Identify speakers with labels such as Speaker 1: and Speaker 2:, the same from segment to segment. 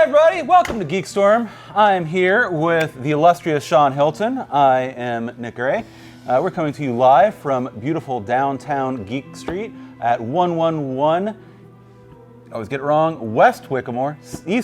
Speaker 1: everybody, welcome to GeekStorm. I'm here with the illustrious Sean Hilton. I am Nick Gray. We're coming to you live from beautiful downtown Geek Street at 111, I always get it wrong, West Sycamore.
Speaker 2: Hey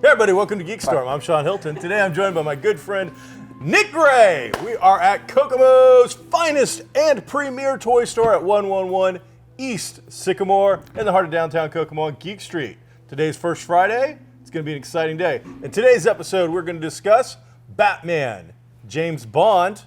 Speaker 2: everybody, welcome to GeekStorm. I'm Sean Hilton. Today I'm joined by my good friend Nick Gray. We are at Kokomo's finest and premier toy store at 111 East Sycamore in the heart of downtown Kokomo on Geek Street. Today's First Friday. It's going to be an exciting day. In today's episode, we're going to discuss Batman, James Bond,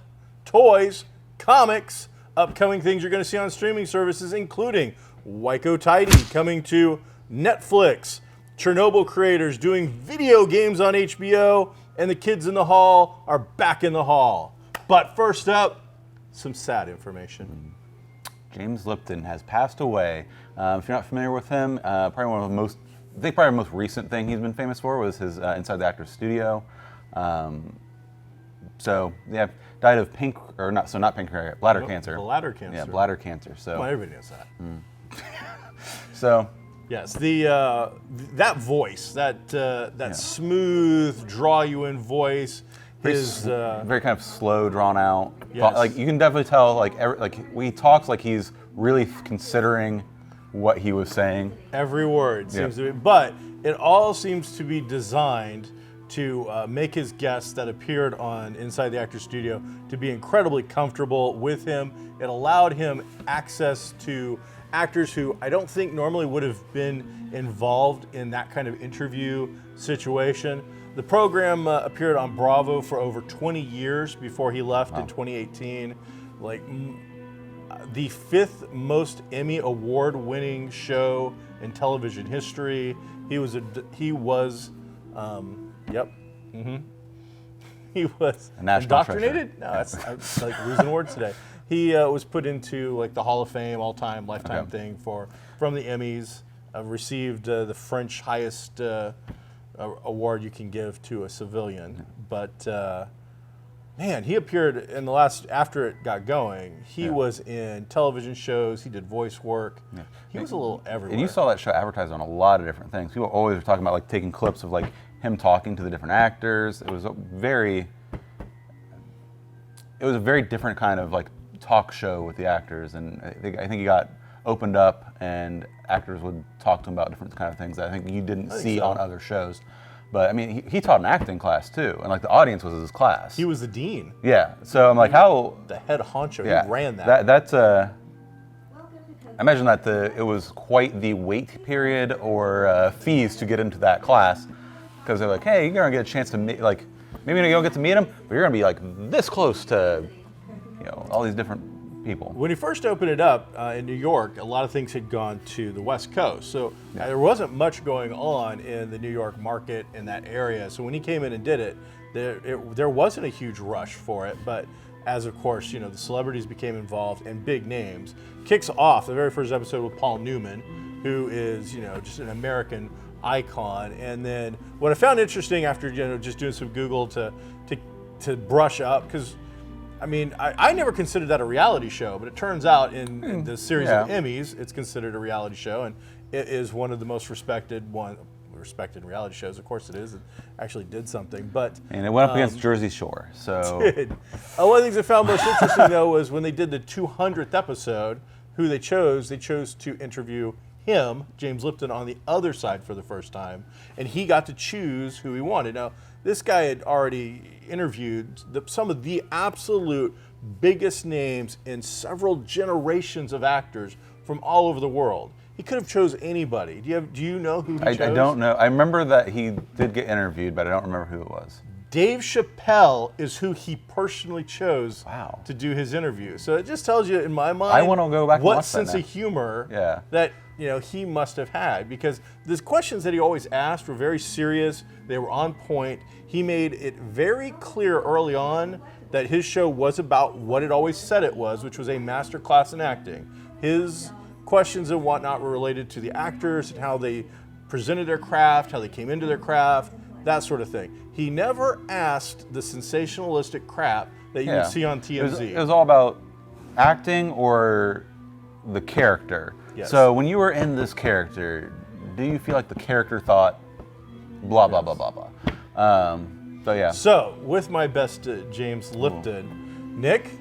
Speaker 2: toys, comics, upcoming things you're going to see on streaming services, including Waiko Tidy coming to Netflix, Chernobyl creators doing video games on HBO, and the kids in the hall are back in the hall. But first up, some sad information.
Speaker 1: James Lipton has passed away. If you're not familiar with him, probably one of the most, I think probably the most recent thing he's been famous for was his Inside the Actors Studio. So yeah, died of not pancreatic, bladder cancer.
Speaker 2: Bladder cancer.
Speaker 1: Yeah, bladder cancer. So
Speaker 2: well, everybody knows that.
Speaker 1: So.
Speaker 2: Yes, that voice, that smooth, draw you in voice,
Speaker 1: very kind of slow, drawn out.
Speaker 2: Yes.
Speaker 1: Like you can definitely tell, like when he talks, like he's really considering what he was saying.
Speaker 2: Every word seems to be, but it all seems to be designed to make his guests that appeared on Inside the Actors Studio to be incredibly comfortable with him. It allowed him access to actors who I don't think normally would have been involved in that kind of interview situation. The program appeared on Bravo for over 20 years before he left in 2018. Like the fifth most Emmy award-winning show in television history. He was indoctrinated. No, that's like losing words today. He was put into like the Hall of Fame, all-time, lifetime thing from the Emmys. Received the French highest award you can give to a civilian. But man, he appeared in after it got going. He was in television shows. He did voice work. Yeah. He was a little everywhere.
Speaker 1: And you saw that show advertised on a lot of different things. People always were talking about like taking clips of like him talking to the different actors. It was a very different kind of like talk show with the actors, and I think he got opened up, and actors would talk to him about different kind of things that I think you didn't see on other shows. But I mean, he taught an acting class too, and like the audience was his class.
Speaker 2: He was the dean.
Speaker 1: Yeah, so I'm like,
Speaker 2: the head honcho.
Speaker 1: Yeah,
Speaker 2: he ran that.
Speaker 1: That's I imagine that it was quite the wait period or fees to get into that class, because they're like, hey, you're gonna get a chance to meet, like, maybe you don't get to meet him, but you're gonna be like this close to, all these different people.
Speaker 2: When he first opened it up in New York, a lot of things had gone to the West Coast. So there wasn't much going on in the New York market in that area. So when he came in and did it, there wasn't a huge rush for it. But as of course, the celebrities became involved and big names. Kicks off the very first episode with Paul Newman, who is, just an American icon. And then what I found interesting after, just doing some Google to brush up, because I mean, I never considered that a reality show, but it turns out in the series of Emmys, it's considered a reality show, and it is one of the most respected reality shows. Of course it is. It actually did something, but...
Speaker 1: And it went up against Jersey Shore, so...
Speaker 2: It did. One of the things I found most interesting, though, was when they did the 200th episode, who they chose to interview him, James Lipton, on the other side for the first time, and he got to choose who he wanted. Now, this guy had already interviewed some of the absolute biggest names in several generations of actors from all over the world. He could have chose anybody. Do you know who he chose?
Speaker 1: I don't know. I remember that he did get interviewed, but I don't remember who it was.
Speaker 2: Dave Chappelle is who he personally chose to do his interview. So it just tells you, in my mind,
Speaker 1: I want to go back and
Speaker 2: what
Speaker 1: watch
Speaker 2: sense of humor that he must have had, because the questions that he always asked were very serious. They were on point. He made it very clear early on that his show was about what it always said it was, which was a master class in acting. His questions and whatnot were related to the actors and how they presented their craft, how they came into their craft, that sort of thing. He never asked the sensationalistic crap that you would see on TMZ.
Speaker 1: It was all about acting or the character.
Speaker 2: Yes.
Speaker 1: So when you were in this character, do you feel like the character thought blah, blah, blah, blah, blah? So yeah.
Speaker 2: So, with my best James Lipton, Nick,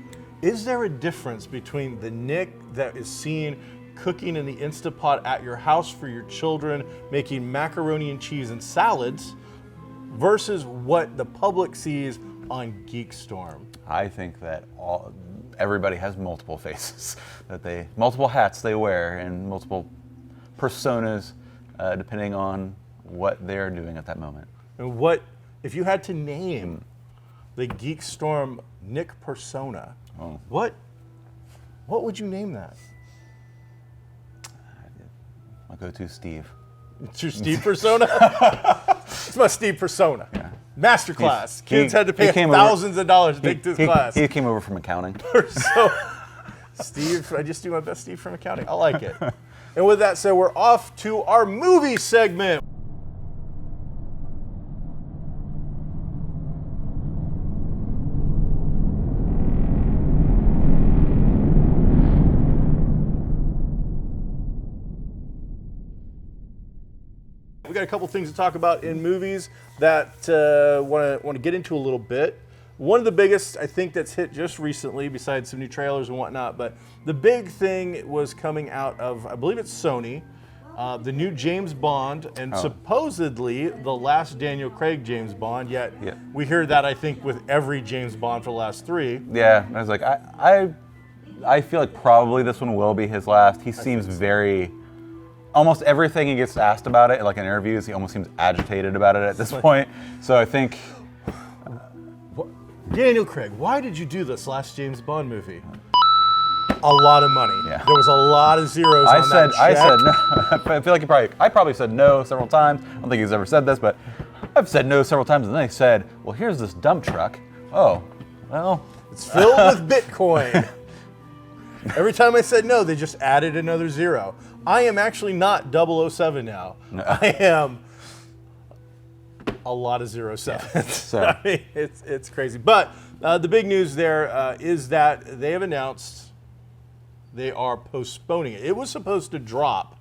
Speaker 2: is there a difference between the Nick that is seen cooking in the Instapot at your house for your children, making macaroni and cheese and salads, versus what the public sees on GeekStorm?
Speaker 1: I think that everybody has multiple faces, multiple hats they wear, and multiple personas, depending on what they're doing at that moment.
Speaker 2: And what, if you had to name the GeekStorm Nick persona, what would you name that?
Speaker 1: I'll go to Steve.
Speaker 2: It's your Steve persona? It's my Steve persona.
Speaker 1: Yeah.
Speaker 2: Masterclass. Kids had to pay thousands of dollars to take this class.
Speaker 1: He came over from accounting.
Speaker 2: So, Steve, I just do my best Steve from accounting. I like it. And with that said, we're off to our movie segment. We got a couple things to talk about in movies that want to get into a little bit. One of the biggest, I think, that's hit just recently, besides some new trailers and whatnot, but the big thing was coming out of, I believe it's Sony, the new James Bond, and supposedly the last Daniel Craig James Bond, yet we hear that, I think, with every James Bond for the last 3.
Speaker 1: Yeah, I was like, I feel like probably this one will be his last. He seems very... Almost everything he gets asked about it, like in interviews, he almost seems agitated about it at this point. So I think...
Speaker 2: Daniel Craig, why did you do this last James Bond movie? A lot of money. Yeah. There was a lot of zeros on that check.
Speaker 1: I said no. I feel like I probably said no several times. I don't think he's ever said this, but I've said no several times. And then they said, well, here's this dump truck. Oh, well.
Speaker 2: It's filled with Bitcoin. Every time I said no, they just added another zero. I am actually not 007 now. No. I am a lot of 07s. Yeah, so. I mean, it's crazy. But the big news there is that they have announced they are postponing it. It was supposed to drop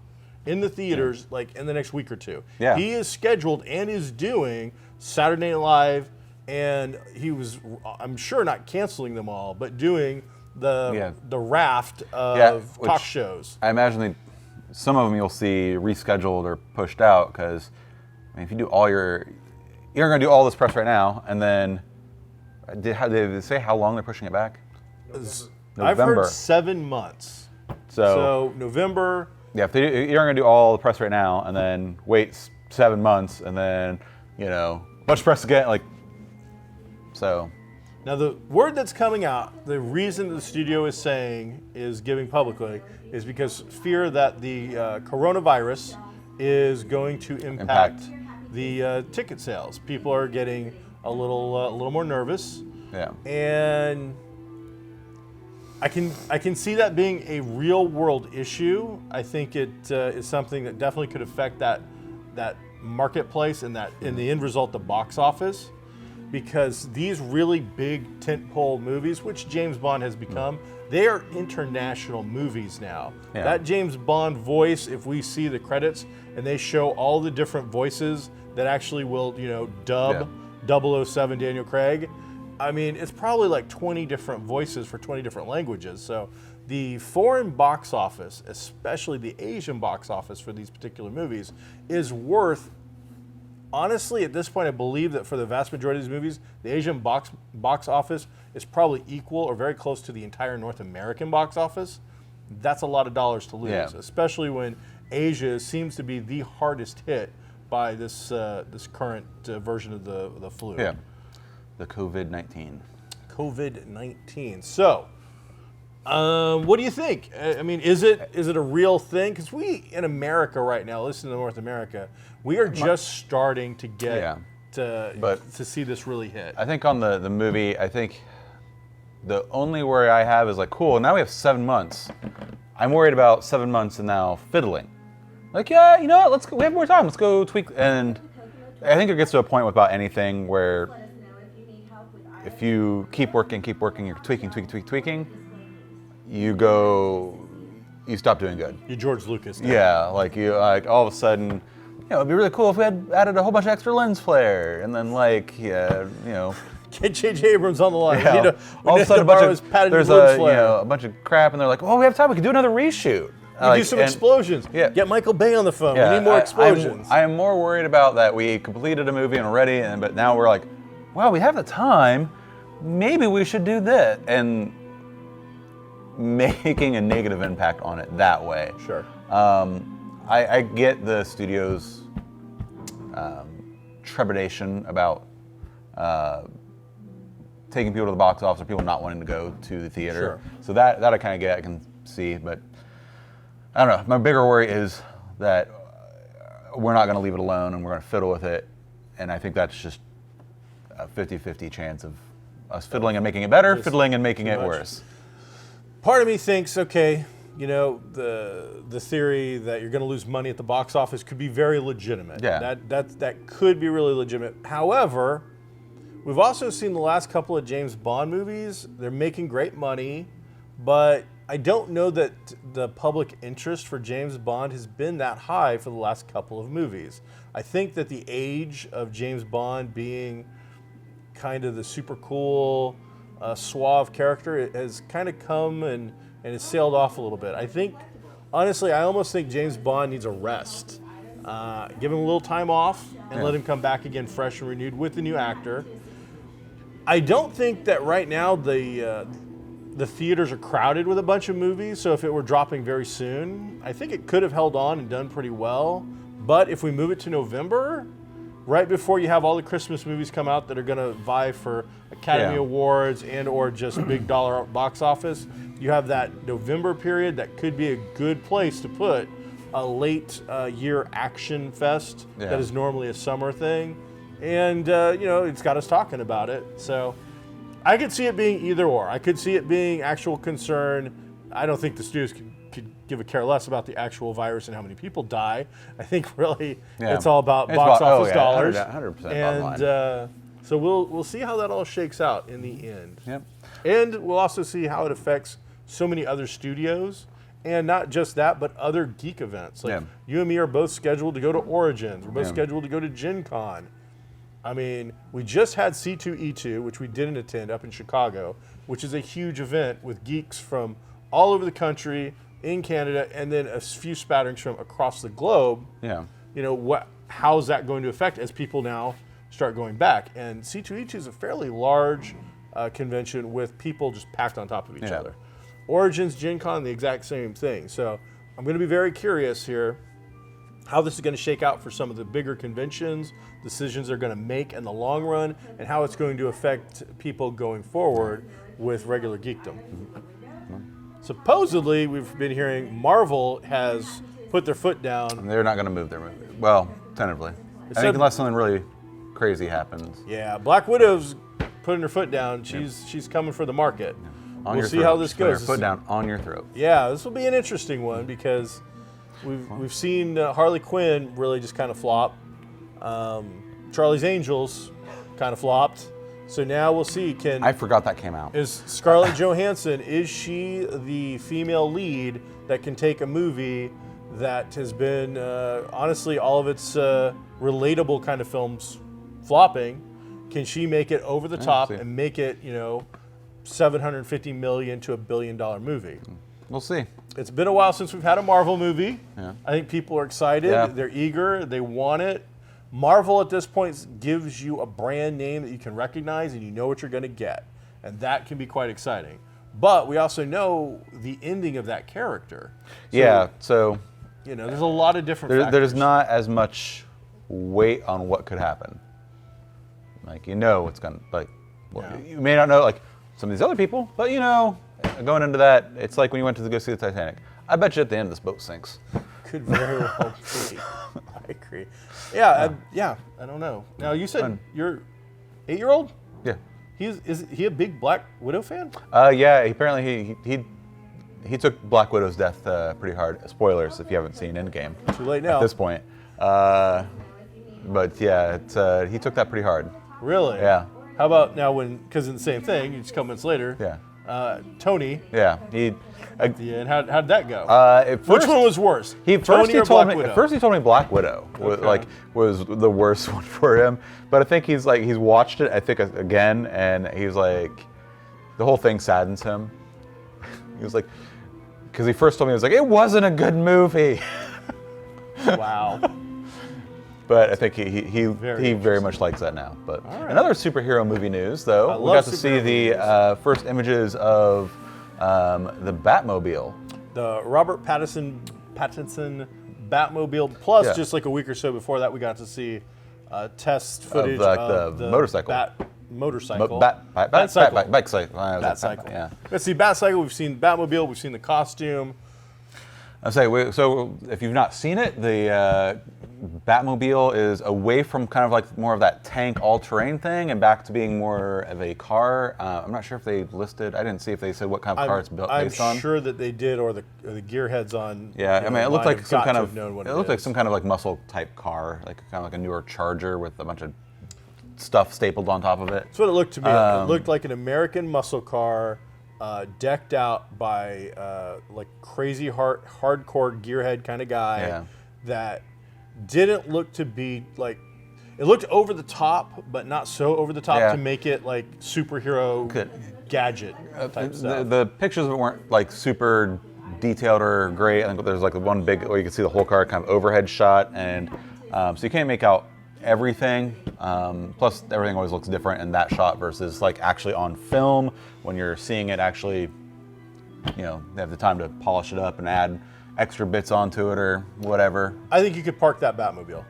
Speaker 2: in the theaters like in the next week or two.
Speaker 1: Yeah.
Speaker 2: He is scheduled and is doing Saturday Night Live, and he was, I'm sure, not canceling them all, but doing the raft of talk shows.
Speaker 1: I imagine some of them you'll see rescheduled or pushed out because if you do you're going to do all this press right now, and then did they say how long they're pushing it back?
Speaker 2: November. I've heard 7 months. So November.
Speaker 1: Yeah, if you're going to do all the press right now, and then wait 7 months, and then much press again, so.
Speaker 2: Now, the word that's coming out, the reason the studio is giving publicly, is because fear that the coronavirus is going to impact the ticket sales. People are getting a little more nervous.
Speaker 1: Yeah.
Speaker 2: And I can see that being a real world issue. I think it is something that definitely could affect that marketplace and that in the end result the box office. Because these really big tentpole movies, which James Bond has become, they are international movies now. Yeah. That James Bond voice, if we see the credits and they show all the different voices that actually will, dub 007 Daniel Craig, I mean, it's probably like 20 different voices for 20 different languages. So the foreign box office, especially the Asian box office for these particular movies, is worth... Honestly, at this point, I believe that for the vast majority of these movies, the Asian box office is probably equal or very close to the entire North American box office. That's a lot of dollars to lose, especially when Asia seems to be the hardest hit by this current version of the flu.
Speaker 1: Yeah, the COVID-19.
Speaker 2: COVID-19. So, what do you think? I mean, is it a real thing? Because we in America right now, listen to North America, we are just starting to get to see this really hit.
Speaker 1: I think on the movie, I think the only worry I have is cool, now we have 7 months. I'm worried about 7 months and now fiddling. Yeah, you know what? We have more time. Let's go tweak. And I think it gets to a point with about anything where if you keep working, you're tweaking, you go you stop doing good.
Speaker 2: You George Lucas.
Speaker 1: Yeah, like you like all of a sudden, it'd be really cool if we had added a whole bunch of extra lens flare, and then
Speaker 2: Get J.J. Abrams on the line.
Speaker 1: Yeah, all of a sudden there's a bunch of crap, and they're like, oh, we have time. We can do another reshoot.
Speaker 2: Do some explosions.
Speaker 1: Yeah.
Speaker 2: Get Michael Bay on the phone.
Speaker 1: Yeah,
Speaker 2: we need more explosions.
Speaker 1: I am more worried about that we completed a movie and we're ready, but now we're like, well, we have the time. Maybe we should do this, and making a negative impact on it that way.
Speaker 2: Sure.
Speaker 1: I get the studio's trepidation about taking people to the box office or people not wanting to go to the theater.
Speaker 2: Sure.
Speaker 1: So that I kind of get, I can see, but I don't know. My bigger worry is that we're not going to leave it alone and we're going to fiddle with it, and I think that's just a 50-50 chance of us fiddling and making it better, fiddling and making it worse.
Speaker 2: Part of me thinks, okay, the theory that you're going to lose money at the box office could be very legitimate.
Speaker 1: Yeah.
Speaker 2: That could be really legitimate. However, we've also seen the last couple of James Bond movies. They're making great money, but I don't know that the public interest for James Bond has been that high for the last couple of movies. I think that the age of James Bond being kind of the super cool, suave character has kind of come and has sailed off a little bit. I think, honestly, I almost think James Bond needs a rest. Give him a little time off and let him come back again fresh and renewed with the new actor. I don't think that right now the theaters are crowded with a bunch of movies, so if it were dropping very soon, I think it could have held on and done pretty well. But if we move it to November, right before you have all the Christmas movies come out that are going to vie for Academy Awards and or just big dollar box office, you have that November period that could be a good place to put a late year action fest that is normally a summer thing. And, it's got us talking about it. So I could see it being either or. I could see it being actual concern. I don't think the studios could give a care less about the actual virus and how many people die. I think really it's all about box office dollars.
Speaker 1: 100%
Speaker 2: and so we'll see how that all shakes out in the end.
Speaker 1: Yep.
Speaker 2: And we'll also see how it affects so many other studios. And not just that, but other geek events. Like you and me are both scheduled to go to Origins. We're both scheduled to go to Gen Con. I mean, we just had C2E2, which we didn't attend up in Chicago, which is a huge event with geeks from all over the country, in Canada, and then a few spatterings from across the globe.
Speaker 1: Yeah.
Speaker 2: How's that going to affect as people now start going back? And C2E2 is a fairly large convention with people just packed on top of each other. Origins, Gen Con, the exact same thing. So I'm going to be very curious here how this is going to shake out for some of the bigger conventions, decisions they're going to make in the long run, and how it's going to affect people going forward with regular geekdom. Supposedly, we've been hearing Marvel has put their foot down.
Speaker 1: They're not going to move their movie. Well, tentatively. I think unless something really crazy happens.
Speaker 2: Yeah, Black Widow's putting her foot down. She's coming for the market. We'll see how this goes.
Speaker 1: Put her foot down on your throat.
Speaker 2: Yeah, this will be an interesting one because we've seen Harley Quinn really just kind of flop. Charlie's Angels kind of flopped. So now we'll see.
Speaker 1: I forgot that came out.
Speaker 2: Is Scarlett Johansson, is she the female lead that can take a movie that has been, honestly, all of its relatable kind of films flopping? Can she make it over the top and make it, $750 million to $1 billion movie?
Speaker 1: We'll see.
Speaker 2: It's been a while since we've had a Marvel movie. Yeah. I think people are excited.
Speaker 1: Yeah.
Speaker 2: They're eager. They want it. Marvel at this point gives you a brand name that you can recognize and you know what you're going to get. And that can be quite exciting. But we also know the ending of that character.
Speaker 1: So
Speaker 2: there's a lot of different factors.
Speaker 1: There's not as much weight on what could happen. Like, it's going to, you may not know, some of these other people, but going into that, it's like when you went to go see the Titanic. I bet you at the end this boat sinks.
Speaker 2: Could very well be. I agree. Yeah, I don't know. Now, you said your 8-year-old?
Speaker 1: Yeah.
Speaker 2: Is he a big Black Widow fan?
Speaker 1: Yeah, apparently he took Black Widow's death pretty hard. Spoilers if you haven't seen Endgame.
Speaker 2: Too late now.
Speaker 1: At this point. But yeah, he took that pretty hard.
Speaker 2: Really?
Speaker 1: Yeah.
Speaker 2: How about now because in the same thing, just a couple minutes later, Tony.
Speaker 1: Yeah,
Speaker 2: And how did that go?
Speaker 1: Which
Speaker 2: one was worse?
Speaker 1: Tony or
Speaker 2: Black Widow?
Speaker 1: At first he told me Black Widow was the worst one for him. But I think he's watched it, I think, again, and he's like, the whole thing saddens him. He was like, because he first told me, he was like, it wasn't a good movie.
Speaker 2: Wow.
Speaker 1: But I think he very much likes that now. But another superhero movie news, though, we got to see the first images of the Batmobile.
Speaker 2: The Robert Pattinson Batmobile. Plus, just like a week or so before that, we got to see test footage
Speaker 1: of the motorcycle.
Speaker 2: Motorcycle.
Speaker 1: Batcycle. Yeah.
Speaker 2: Let's see Batcycle. We've seen Batmobile. We've seen the costume.
Speaker 1: I say, so if you've not seen it, the Batmobile is away from kind of like more of that tank all-terrain thing and back to being more of a car. I'm not sure if they listed. I didn't see if they said what kind of car it's built based on.
Speaker 2: I'm sure that they did, or the gearheads on.
Speaker 1: Yeah, I mean, it looked like some kind of.
Speaker 2: It
Speaker 1: looked like some kind of like muscle type car, like kind of like a newer Charger with a bunch of stuff stapled on top of it.
Speaker 2: That's what it looked to me. It looked like an American muscle car. Decked out by like crazy hardcore gearhead kind of guy that didn't look to be like, it looked over the top, but not so over the top to make it like superhero gadget type stuff.
Speaker 1: The pictures of it weren't like super detailed or great. I think there's like one big where you can see the whole car kind of overhead shot, and so you can't make out everything. Plus, everything always looks different in that shot versus like actually on film when you're seeing it actually. They have the time to polish it up and add extra bits onto it or whatever.
Speaker 2: I think you could park that Batmobile.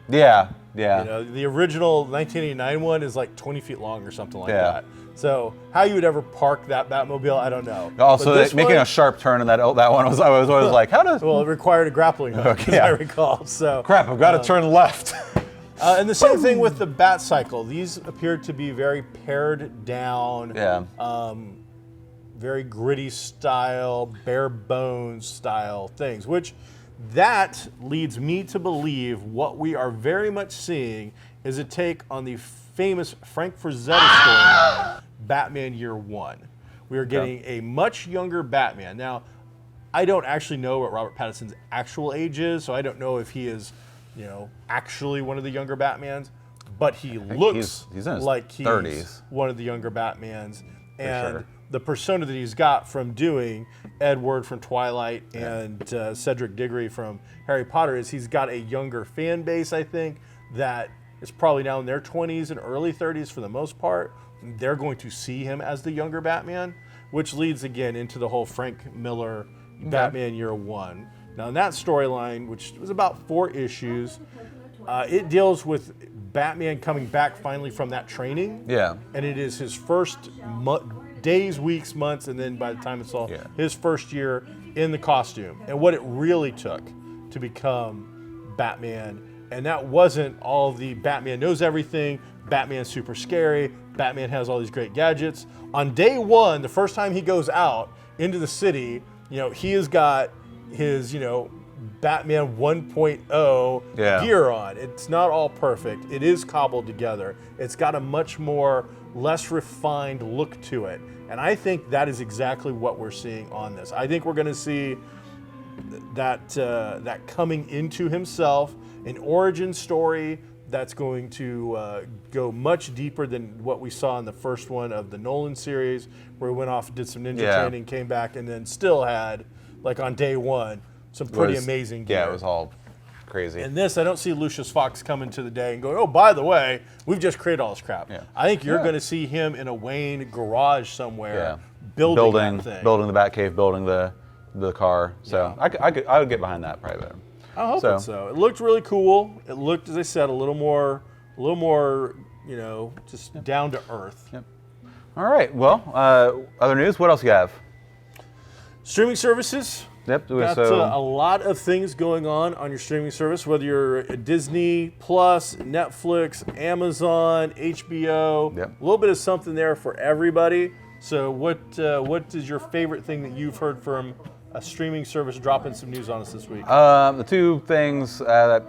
Speaker 1: Yeah.
Speaker 2: The original 1989 one is like 20 feet long or something like that. So how you would ever park that Batmobile, I don't know.
Speaker 1: Also, making a sharp turn in that one I was always like, how does?
Speaker 2: Well, it required a grappling hook, as I recall. So
Speaker 1: crap, I've got to turn left.
Speaker 2: And the same thing with the Batcycle. These appear to be very pared down, very gritty style, bare bones style things, which that leads me to believe what we are very much seeing is a take on the famous Frank Frazetta story, Batman Year One. We are getting a much younger Batman. Now, I don't actually know what Robert Pattinson's actual age is, so I don't know if he is, actually one of the younger Batmans, but he looks
Speaker 1: he's in his
Speaker 2: like he's
Speaker 1: 30s.
Speaker 2: One of the younger Batmans. And the persona that he's got from doing Edward from Twilight and Cedric Diggory from Harry Potter is he's got a younger fan base, I think, that is probably now in their 20s and early 30s for the most part. They're going to see him as the younger Batman, which leads again into the whole Frank Miller Batman Year One. Now, in that storyline, which was about 4 issues, it deals with Batman coming back finally from that training. Yeah. And it is his first days, weeks, months, and then by the time it's all his first year in the costume. And what it really took to become Batman. And that wasn't all the Batman knows everything, Batman's super scary, Batman has all these great gadgets. On day one, the first time he goes out into the city, he has got his, Batman 1.0 gear on. It's not all perfect. It is cobbled together. It's got a much more less refined look to it. And I think that is exactly what we're seeing on this. I think we're going to see that coming into himself, an origin story that's going to go much deeper than what we saw in the first one of the Nolan series, where he went off, did some ninja training, came back, and then still had, like on day one, some pretty amazing gear.
Speaker 1: Yeah, it was all crazy.
Speaker 2: And this, I don't see Lucius Fox coming to the day and going, oh, by the way, we've just created all this crap. Yeah. I think you're going to see him in a Wayne garage somewhere building that thing.
Speaker 1: Building the Batcave, building the car. So I would get behind that probably better.
Speaker 2: I hope so. It looked really cool. It looked, as I said, a little more, just down to earth.
Speaker 1: Yep. All right. Well, other news. What else you have?
Speaker 2: Streaming services.
Speaker 1: Yep.
Speaker 2: Got a lot of things going on your streaming service, whether you're a Disney Plus, Netflix, Amazon, HBO. Yep. A little bit of something there for everybody. So what is your favorite thing that you've heard from a streaming service dropping some news on us this week?
Speaker 1: The 2 things that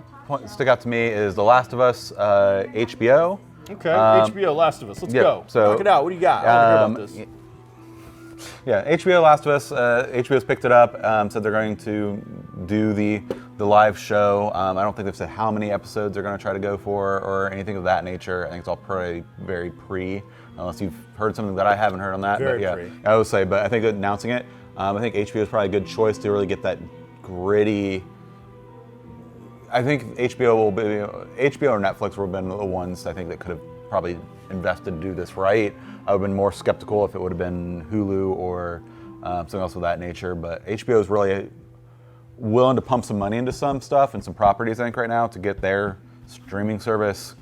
Speaker 1: stick out to me is The Last of Us, HBO.
Speaker 2: Okay, HBO, Last of Us. Let's go. So, knock it out. What do you got? I want to hear about this.
Speaker 1: Yeah, HBO Last of Us. HBO's picked it up. Said they're going to do the live show. I don't think they've said how many episodes they're going to try to go for or anything of that nature. I think it's all probably very pre, unless you've heard something that I haven't heard on that.
Speaker 2: Very
Speaker 1: but yeah,
Speaker 2: pre.
Speaker 1: I would say. But I think announcing it, I think HBO is probably a good choice to really get that gritty. I think HBO or Netflix would have been the ones I think that could have probably invested to do this right. I would have been more skeptical if it would have been Hulu or something else of that nature. But HBO is really willing to pump some money into some stuff and some properties, I think, right now to get their streaming service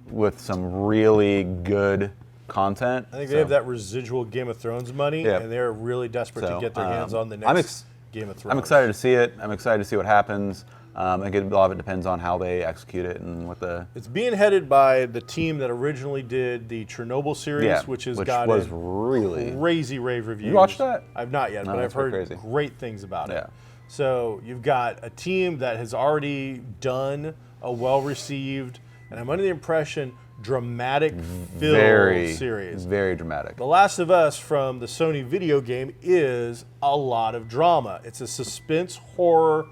Speaker 1: with some really good content.
Speaker 2: I think they have that residual Game of Thrones money, and they're really desperate to get their hands on the next Game of Thrones.
Speaker 1: I'm excited to see it. I'm excited to see what happens. I think a lot of it depends on how they execute it and what the.
Speaker 2: It's being headed by the team that originally did the Chernobyl series, which was
Speaker 1: really
Speaker 2: crazy rave reviews.
Speaker 1: You watched that?
Speaker 2: I've not yet, but I've heard great things about it. So you've got a team that has already done a well-received, and I'm under the impression, dramatic-filled series.
Speaker 1: Very dramatic.
Speaker 2: The Last of Us from the Sony video game is a lot of drama. It's a suspense horror,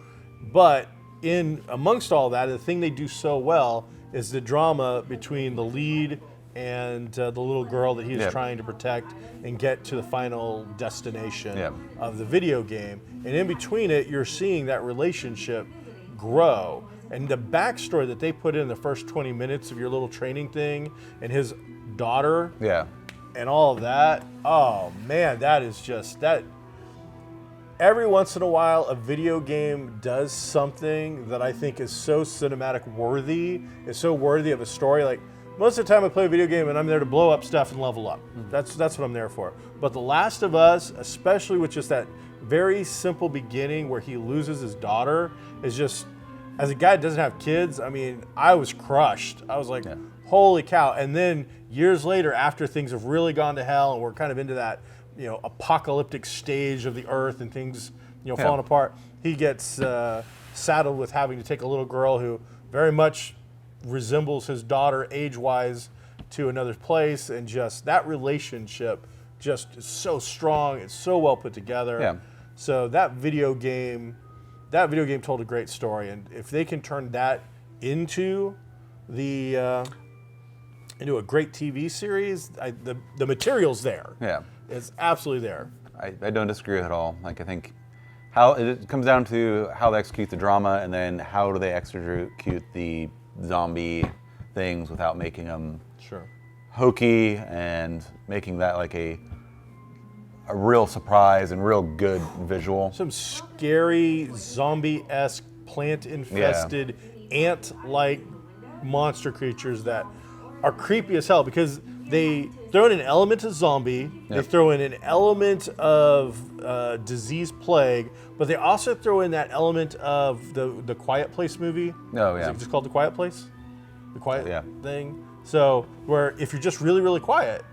Speaker 2: but in amongst all that, the thing they do so well is the drama between the lead and the little girl that he is trying to protect and get to the final destination of the video game. And in between it, you're seeing that relationship grow. And the backstory that they put in the first 20 minutes of your little training thing and his daughter and all of that, oh man, that is just that. Every once in a while, a video game does something that I think is so cinematic worthy, is so worthy of a story. Like, most of the time I play a video game and I'm there to blow up stuff and level up. That's what I'm there for. But The Last of Us, especially with just that very simple beginning where he loses his daughter, is just, as a guy that doesn't have kids, I mean, I was crushed. I was like, holy cow. And then years later, after things have really gone to hell and we're kind of into that, apocalyptic stage of the earth and things, falling apart, he gets saddled with having to take a little girl who very much resembles his daughter age-wise to another place, and just that relationship just is so strong. It's so well put together. So that video game told a great story, and if they can turn that into into a great TV series, the material's there. It's absolutely there.
Speaker 1: I don't disagree with it at all. Like, I think how it comes down to how they execute the drama, and then how do they execute the zombie things without making them hokey and making that like a real surprise and real good visual.
Speaker 2: Some scary zombie-esque plant-infested ant-like monster creatures that are creepy as hell because they throw in an element of zombie, they throw in an element of disease plague, but they also throw in that element of the Quiet Place movie. Is it just called The Quiet Place? The Quiet thing? So, where if you're just really, really quiet,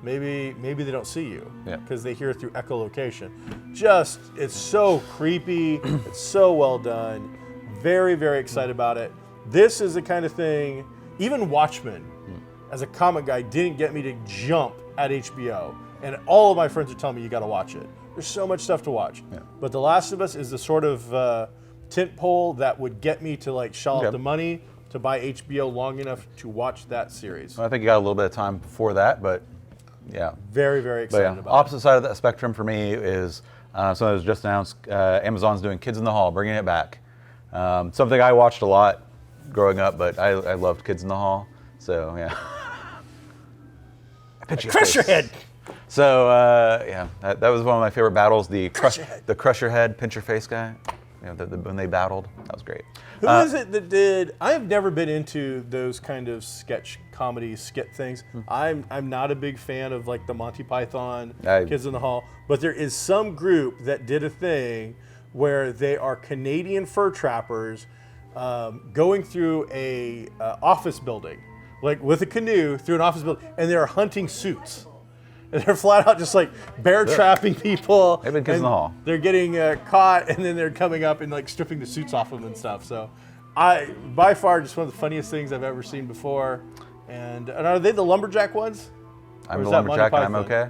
Speaker 2: maybe they don't see you because they hear it through echolocation. It's so creepy. It's so well done. Very, very excited about it. This is the kind of thing, even Watchmen, as a comic guy, didn't get me to jump at HBO. And all of my friends are telling me you got to watch it. There's so much stuff to watch. But The Last of Us is the sort of tent pole that would get me to shell out the money to buy HBO long enough to watch that series.
Speaker 1: Well, I think you got a little bit of time before that, but
Speaker 2: very, very excited about
Speaker 1: opposite side of that spectrum for me is something that was just announced. Amazon's doing Kids in the Hall, bringing it back. Something I watched a lot growing up, but I loved Kids in the Hall. So,
Speaker 2: Crush your head!
Speaker 1: So, that was one of my favorite battles. The crush your head, pinch your face guy. When they battled, that was great.
Speaker 2: Who is it that did? I have never been into those kind of sketch comedy skit things. I'm not a big fan of the Monty Python Kids in the Hall, but there is some group that did a thing where they are Canadian fur trappers going through a office building, with a canoe through an office building, and they're hunting suits. And they're flat out just bear trapping people.
Speaker 1: They've been Kids in the Hall.
Speaker 2: They're getting caught, and then they're coming up and stripping the suits off them and stuff. So, by far, just one of the funniest things I've ever seen before. And are they the lumberjack ones?
Speaker 1: I'm the lumberjack and I'm okay.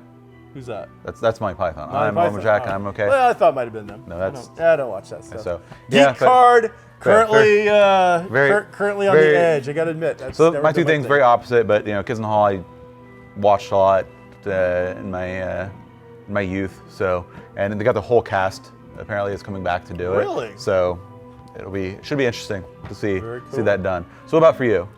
Speaker 2: Who's that?
Speaker 1: That's Monty Python.
Speaker 2: Monty
Speaker 1: I'm
Speaker 2: Python.
Speaker 1: Lumberjack, and I'm okay.
Speaker 2: Well, I thought it might have been them.
Speaker 1: No, that's.
Speaker 2: I don't watch that stuff.
Speaker 1: So
Speaker 2: Geek Card, currently
Speaker 1: very,
Speaker 2: on the edge. I got to admit. That's
Speaker 1: so
Speaker 2: never
Speaker 1: my
Speaker 2: been
Speaker 1: two things
Speaker 2: thing.
Speaker 1: very opposite, but Kids in the Hall I watched a lot in my youth. So and they got the whole cast. Apparently, is coming back to do it.
Speaker 2: Really?
Speaker 1: So it should be interesting to see
Speaker 2: Very cool.
Speaker 1: see that done. So what about for you?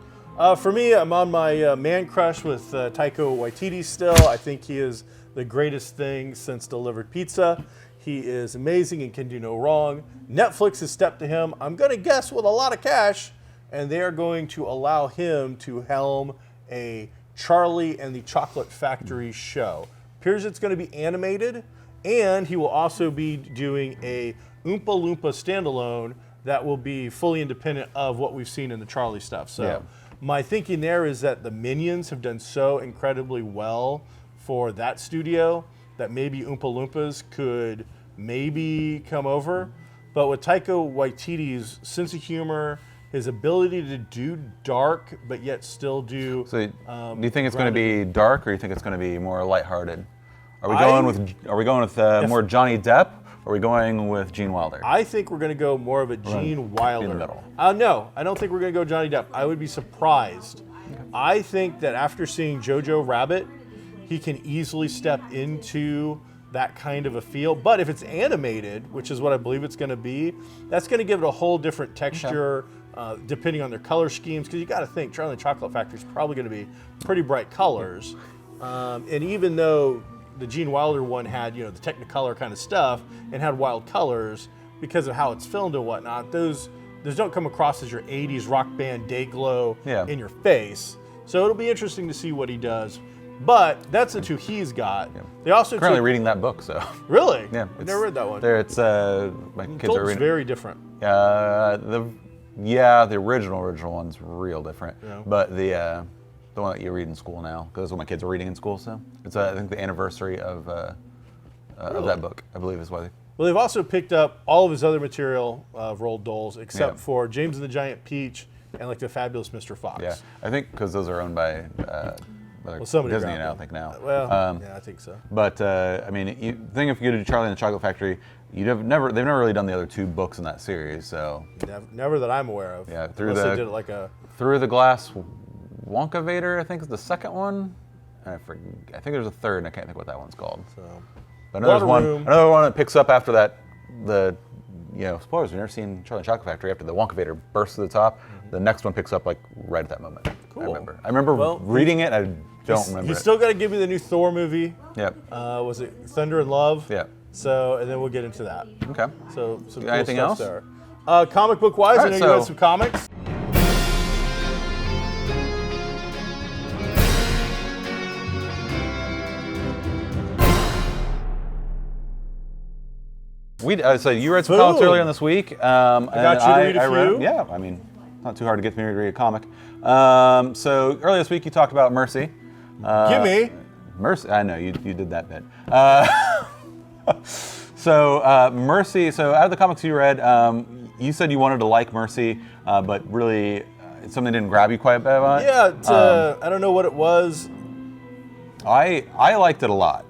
Speaker 2: For me, I'm on my man crush with Taika Waititi still. I think he is the greatest thing since Delivered Pizza. He is amazing and can do no wrong. Netflix has stepped to him, I'm going to guess, with a lot of cash, and they are going to allow him to helm a Charlie and the Chocolate Factory show. Appears it's going to be animated, and he will also be doing a Oompa Loompa standalone that will be fully independent of what we've seen in the Charlie stuff. So.
Speaker 1: Yeah.
Speaker 2: My thinking there is that the Minions have done so incredibly well for that studio that maybe Oompa Loompas could maybe come over. But with Taika Waititi's sense of humor, his ability to do dark but yet still do.
Speaker 1: So do you think it's going to be dark, or do you think it's going to be more lighthearted? Are we going with more Johnny Depp? Or are we going with Gene Wilder?
Speaker 2: I think we're going to go more of a Gene Wilder.
Speaker 1: In the middle.
Speaker 2: No, I don't think we're going to go Johnny Depp. I would be surprised. Okay. I think that after seeing Jojo Rabbit, he can easily step into that kind of a feel. But if it's animated, which is what I believe it's going to be, that's going to give it a whole different texture, depending on their color schemes. Because you got to think, Charlie and the Chocolate Factory is probably going to be pretty bright colors. And even though the Gene Wilder one had, the Technicolor kind of stuff and had wild colors because of how it's filmed and whatnot. Those don't come across as your 80s rock band day glow in your face. So it'll be interesting to see what he does. But that's the two he's got. Yeah. They also
Speaker 1: currently reading that book, so.
Speaker 2: Really?
Speaker 1: Yeah.
Speaker 2: I've never read that one.
Speaker 1: It's my kids are reading.
Speaker 2: Very different.
Speaker 1: The original one's real different. Yeah. But the one that you read in school now, because that's what my kids are reading in school. So it's I think the anniversary of that book, I believe, is why.
Speaker 2: Well, they've also picked up all of his other material of Roald Dahl's, except for James and the Giant Peach and like the Fabulous Mr. Fox.
Speaker 1: Yeah, I think because those are owned by Disney now. I think now.
Speaker 2: Well, yeah, I think so.
Speaker 1: But I mean, you think if you go to Charlie and the Chocolate Factory, they've never really done the other two books in that series. So
Speaker 2: never that I'm aware of.
Speaker 1: Yeah,
Speaker 2: they did it like a
Speaker 1: Through the Glass Wonka Vader, I think, is the second one. I think there's a third, and I can't think what that one's called. So, but another one that picks up after that. Spoilers. We've never seen Charlie and the Chocolate Factory after the Wonka Vader bursts to the top. Mm-hmm. The next one picks up like right at that moment.
Speaker 2: Cool.
Speaker 1: I remember reading it. I don't remember.
Speaker 2: He's still got to give me the new Thor movie.
Speaker 1: Yep.
Speaker 2: Was it Thunder and Love?
Speaker 1: Yep.
Speaker 2: So, and then we'll get into that.
Speaker 1: Okay.
Speaker 2: So some cool
Speaker 1: anything
Speaker 2: stuff
Speaker 1: else
Speaker 2: there. Comic book wise, I know you had some comics.
Speaker 1: So you read some comics earlier in this week.
Speaker 2: I got you to read a few.
Speaker 1: Yeah, I mean, not too hard to get me to read a comic. So earlier this week you talked about Mercy.
Speaker 2: Gimme.
Speaker 1: Mercy, I know, you did that bit. Mercy, so out of the comics you read, you said you wanted to like Mercy, but really something didn't grab you quite much.
Speaker 2: Yeah, I don't know what it was.
Speaker 1: I liked it a lot.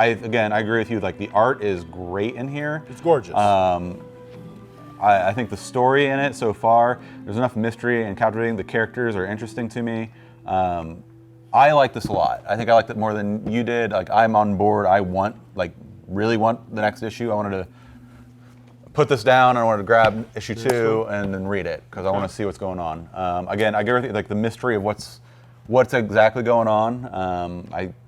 Speaker 1: I agree with you. Like, the art is great in here.
Speaker 2: It's gorgeous.
Speaker 1: I think the story in it so far, there's enough mystery and captivating. The characters are interesting to me. I like this a lot. I think I liked it more than you did. Like, I'm on board. I really want the next issue. I wanted to put this down. I wanted to grab issue 2 and then read it because I want to see what's going on. Again, I agree with you. Like, the mystery of what's exactly going on.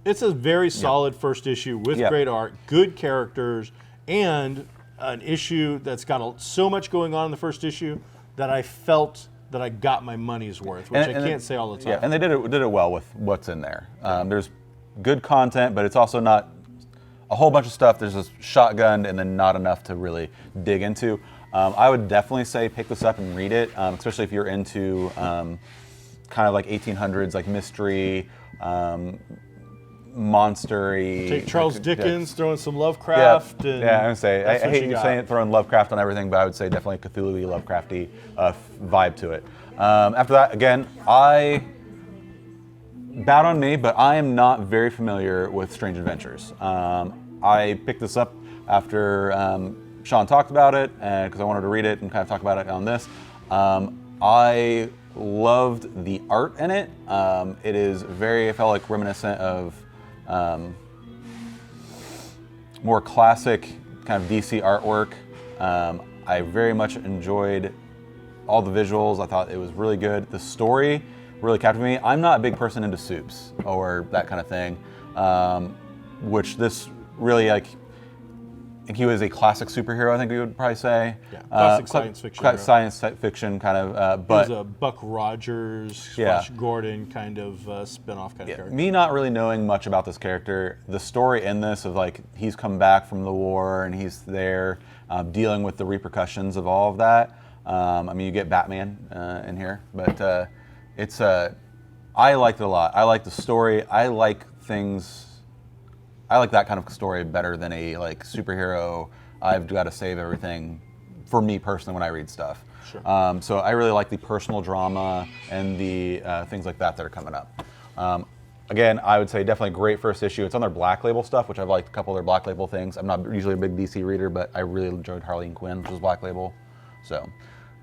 Speaker 2: It's a very solid first issue with great art, good characters, and an issue that's got so much going on in the first issue that I felt that I got my money's worth, which I can't say all the time.
Speaker 1: Yeah, and they did it well with what's in there. There's good content, but it's also not a whole bunch of stuff. There's just shotgunned and then not enough to really dig into. I would definitely say pick this up and read it, especially if you're into kind of like 1800s, like mystery, monster-y.
Speaker 2: Take Charles Dickens, throw in some Lovecraft.
Speaker 1: Yeah, I'm going to say, I hate you saying throwing Lovecraft on everything, but I would say definitely Cthulhu-y, Lovecrafty vibe to it. After that, again, I bad on me, but I am not very familiar with Strange Adventures. I picked this up after Sean talked about it, because I wanted to read it and kind of talk about it on this. I loved the art in it. It is very, I felt like, reminiscent of more classic kind of DC artwork. I very much enjoyed all the visuals. I thought it was really good. The story really captured me. I'm not a big person into soups or that kind of thing, which this really, like, I think he was a classic superhero, I think we would probably say.
Speaker 2: Yeah, classic science fiction.
Speaker 1: Science fiction kind of, but...
Speaker 2: He was a Buck Rogers, Flash Gordon kind of spin-off kind of character.
Speaker 1: Me not really knowing much about this character, the story in this of, like, he's come back from the war and he's there dealing with the repercussions of all of that. I mean, you get Batman in here, but it's I liked it a lot. I like the story. I like that kind of story better than a, like, superhero, I've got to save everything, for me personally when I read stuff.
Speaker 2: Sure.
Speaker 1: So I really like the personal drama and the things like that are coming up. Again, I would say definitely great first issue. It's on their Black Label stuff, which I've liked a couple of their Black Label things. I'm not usually a big DC reader, but I really enjoyed Harley and Quinn, which was Black Label. So,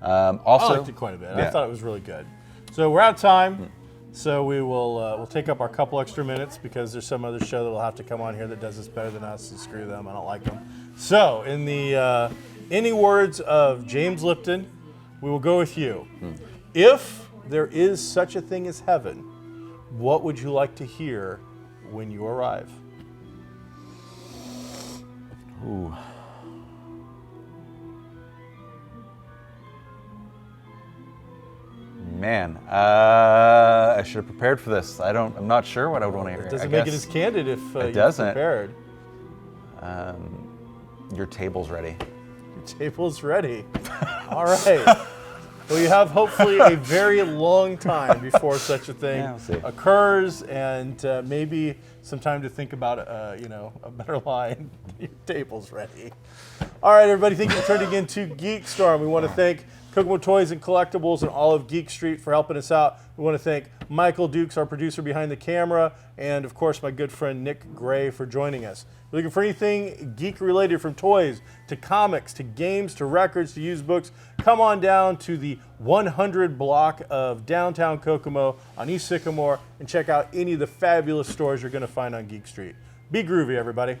Speaker 1: also...
Speaker 2: I liked it quite a bit. Yeah. I thought it was really good. So we're out of time. So we will we'll take up our couple extra minutes because there's some other show that will have to come on here that does this better than us, so screw them, I don't like them. So in the any words of James Lipton, we will go with you. If there is such a thing as heaven, what would you like to hear when you arrive?
Speaker 1: Ooh. Man, I should have prepared for this. I'm not sure what I would want to hear.
Speaker 2: It doesn't make it as candid if you're prepared.
Speaker 1: Your table's ready.
Speaker 2: Your table's ready. All right. Well, you have hopefully a very long time before such a thing occurs, and maybe some time to think about a better line. Your table's ready. All right, everybody, thank you for turning in to GeekStorm. We want to thank Kokomo Toys and Collectibles and all of Geek Street for helping us out. We want to thank Michael Dukes, our producer behind the camera, and of course my good friend Nick Gray for joining us. If you're looking for anything geek related, from toys to comics to games to records to used books, come on down to the 100 block of downtown Kokomo on East Sycamore and check out any of the fabulous stores you're going to find on Geek Street. Be groovy, everybody.